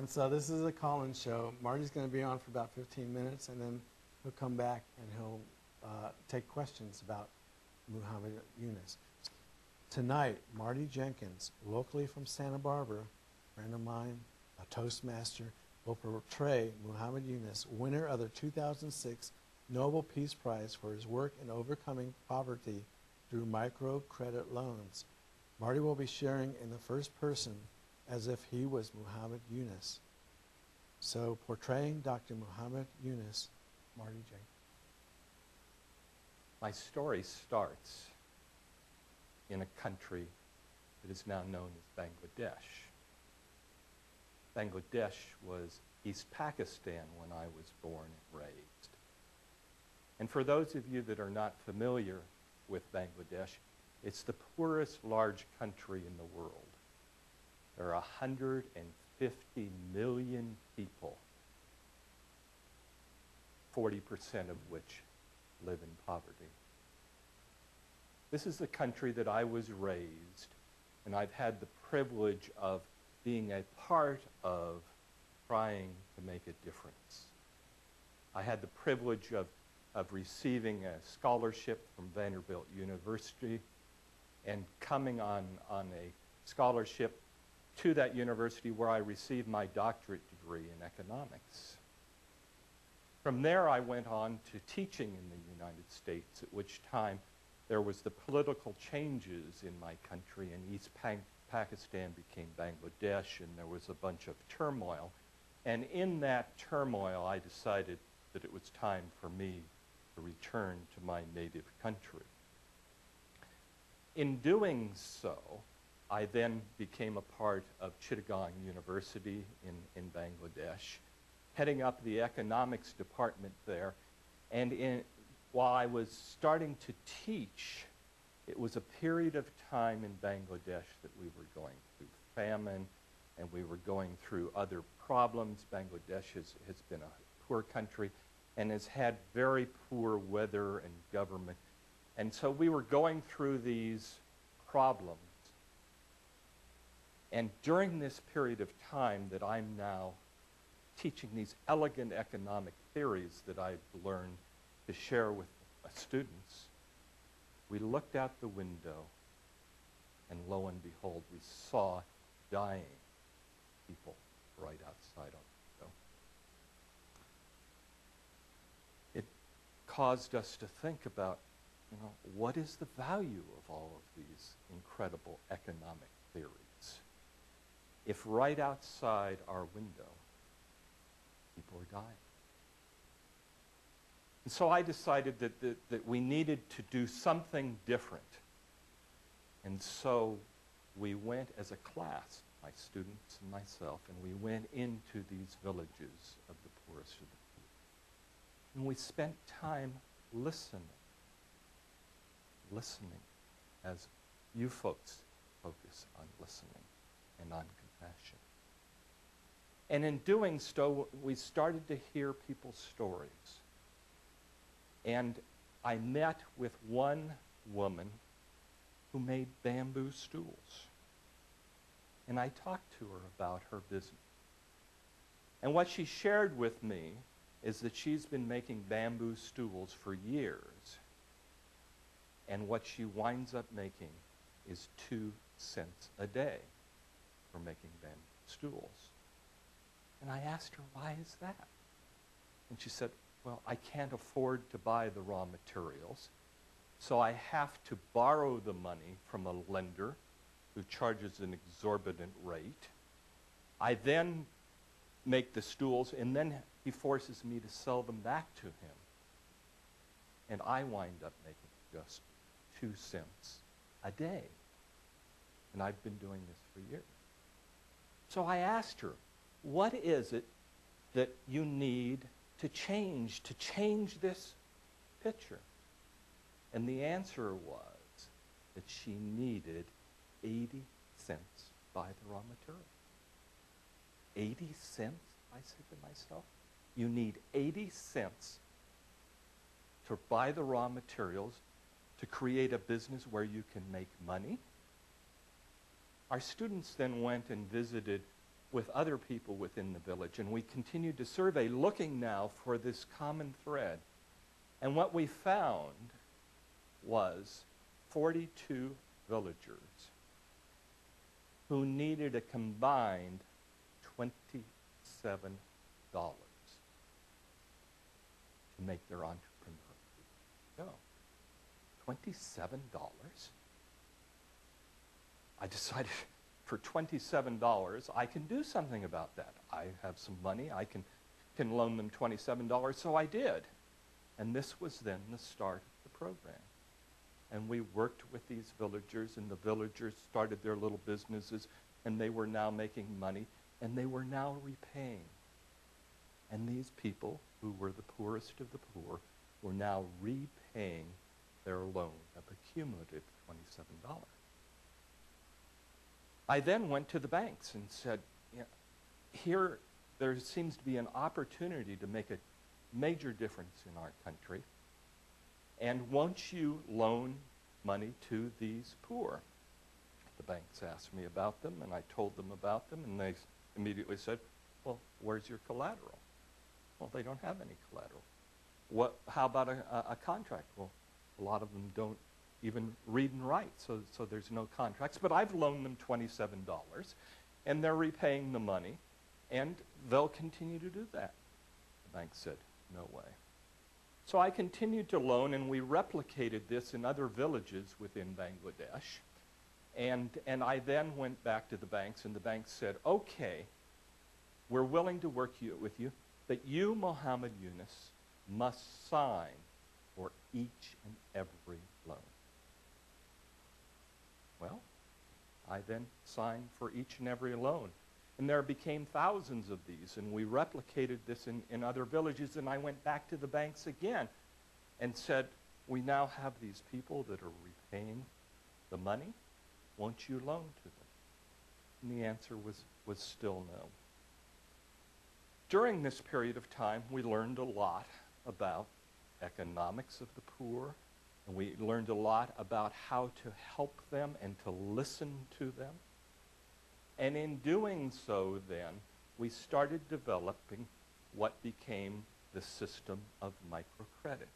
And so this is a call-in show. Marty's going to be on for about 15 minutes, and then he'll come back and he'll take questions about Muhammad Yunus. Tonight, Marty Jenkins, locally from Santa Barbara, a friend of mine, a Toastmaster, will portray Muhammad Yunus, winner of the 2006 Nobel Peace Prize for his work in overcoming poverty through microcredit loans. Marty will be sharing in the first person as if he was Muhammad Yunus. So, portraying Dr. Muhammad Yunus, Marty Jenkins. My story starts in a country that is now known as Bangladesh. Bangladesh was East Pakistan when I was born and raised. And for those of you that are not familiar with Bangladesh, it's the poorest large country in the world. There are 150 million people, 40% of which live in poverty. This is the country that I was raised, and I've had the privilege of being a part of trying to make a difference. I had the privilege of receiving a scholarship from Vanderbilt University and coming on a scholarship to that university where I received my doctorate degree in economics. From there, I went on to teaching in the United States, at which time there was the political changes in my country, and East Pakistan became Bangladesh, and there was a bunch of turmoil. And in that turmoil, I decided that it was time for me to return to my native country. In doing so, I then became a part of Chittagong University in Bangladesh, heading up the economics department there. And while I was starting to teach, it was a period of time in Bangladesh that we were going through famine, and we were going through other problems. Bangladesh has been a poor country and has had very poor weather and government. And so we were going through these problems. And during this period of time that I'm now teaching these elegant economic theories that I've learned to share with my students, we looked out the window, and lo and behold, we saw dying people right outside our window. It caused us to think about, what is the value of all of these incredible economic theories if right outside our window people are dying? And so I decided that we needed to do something different. And so we went as a class, my students and myself, and we went into these villages of the poorest of the poor. And we spent time listening as you folks focus on listening and on compassion. And in doing so, we started to hear people's stories. And I met with one woman who made bamboo stools. And I talked to her about her business. And what she shared with me is that she's been making bamboo stools for years. And what she winds up making is 2 cents a day for making bamboo stools. And I asked her, why is that? And she said, well, I can't afford to buy the raw materials, so I have to borrow the money from a lender who charges an exorbitant rate. I then make the stools, and then he forces me to sell them back to him. And I wind up making just 2 cents a day. And I've been doing this for years. So I asked her, what is it that you need to change this picture? And the answer was that she needed 80 cents to buy the raw material. 80 cents, I said to myself. You need 80 cents to buy the raw materials to create a business where you can make money? Our students then went and visited with other people within the village, and we continued to survey, looking now for this common thread. And what we found was 42 villagers who needed a combined $27 to make their entrepreneur go. $27? I decided for $27, I can do something about that. I have some money. I can loan them $27, so I did. And this was then the start of the program. And we worked with these villagers, and the villagers started their little businesses, and they were now making money, and they were now repaying. And these people, who were the poorest of the poor, were now repaying their loan of a cumulative $27. I then went to the banks and said, here there seems to be an opportunity to make a major difference in our country, and won't you loan money to these poor? The banks asked me about them, and I told them about them, and they immediately said, well, where's your collateral? Well, they don't have any collateral. How about a contract? Well, a lot of them don't even read and write, so there's no contracts. But I've loaned them $27, and they're repaying the money, and they'll continue to do that. The bank said, no way. So I continued to loan, and we replicated this in other villages within Bangladesh. And I then went back to the banks, and the banks said, okay, we're willing to work with you, but you, Muhammad Yunus, must sign for each and every loan. Well, I then signed for each and every loan. And there became thousands of these, and we replicated this in other villages, and I went back to the banks again and said, we now have these people that are repaying the money. Won't you loan to them? And the answer was still no. During this period of time, we learned a lot about economics of the poor, and we learned a lot about how to help them and to listen to them. And in doing so, then, we started developing what became the system of microcredit.